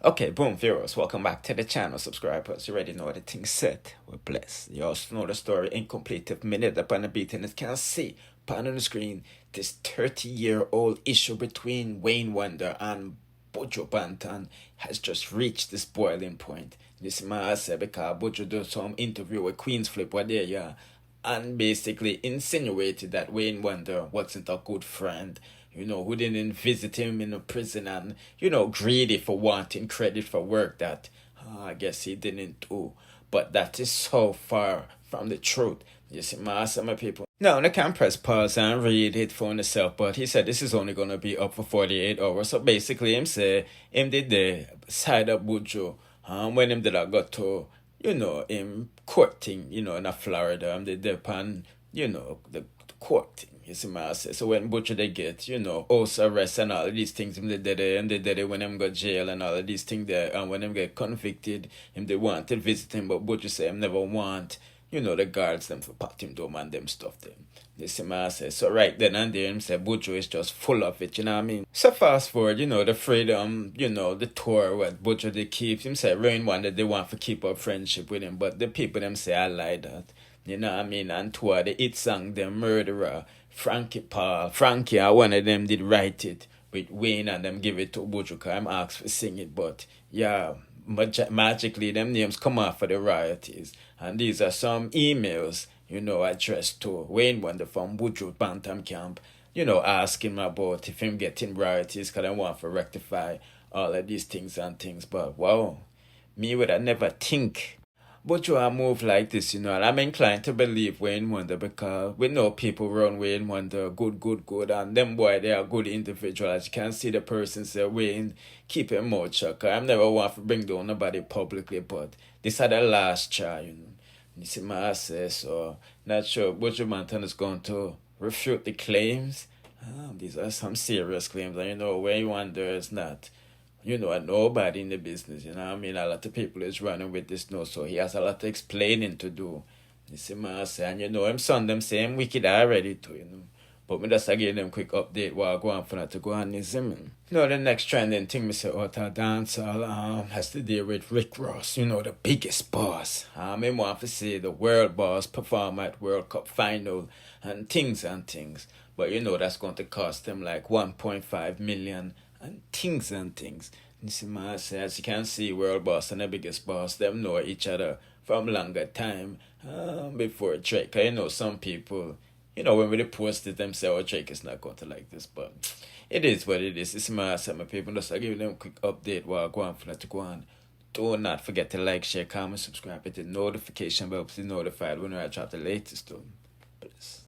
Okay, boom, viewers, welcome back to the channel. Subscribers, you already know the thing set. We're blessed. You also know the story incomplete minute upon the beat, and it can see pan on the screen this 30-year-old issue between Wayne Wonder and Buju Banton has just reached this boiling point. This man I said because Buju did some interview with Queen's Flip where they and basically insinuated that Wayne Wonder wasn't a good friend, who didn't visit him in a prison and, greedy for wanting credit for work that I guess he didn't do. But that is so far from the truth. You see, some people. Now, I can press pause and read it for himself, but he said this is only going to be up for 48 hours. So basically, him say, him did the side of Buju, when him did I got to, him courting, in a Florida, and the pan, the court thing. You see what I say? So when Butcher they get, house arrest and all of these things, him they did it, and they did it when them go jail and all of these things there, and when them get convicted, him they want to visit him, but Butcher say him never want, the guards them for pat him down and them stuff them. You see what I say? So right then and there, him say Butcher is just full of it, you know what I mean? So fast forward, the freedom, the tour what Butcher they keep, him say Rain one that they want to keep up friendship with him, but the people them say I like that. You know what I mean? And tour the hit song, The Murderer, Frankie, one of them did write it with Wayne and them give it to Buju because I'm asked for sing it. But yeah, magically them names come off for the royalties. And these are some emails, addressed to Wayne Wonder from Buju Banton camp, asking about if him getting royalties because I want to rectify all of these things and things. But wow, me would I never think. But you move like this, and I'm inclined to believe Wayne Wonder because we know people run Wayne Wonder good, and them boy they are good individuals. You can see the person say Wayne keep him mouth shut. I'm never want to bring down nobody publicly, but this are the last try, You see my say so not sure Buju Banton is going to refute the claims. These are some serious claims, and Wayne Wonder is not. Nobody in the business, A lot of people is running with this now, so he has a lot of explaining to do. You see what I say? And him son them say him wicked already too, But me just give them quick update while I go on for that to go on this, the next trending thing me say out of dancehall has to deal with Rick Ross, the biggest boss. I want to see the world boss perform at World Cup final and things. But that's going to cost them like 1.5 million and things. You see, as you can see, world boss and the biggest boss, them know each other from longer time before Drake. Some people, when we post it, them say, oh, Drake is not going to like this, but it is what it is. It's my people. Just I give them a quick update while I go on for that to go on. Do not forget to like, share, comment, subscribe, hit the notification bell to be notified when I drop the latest one. Please.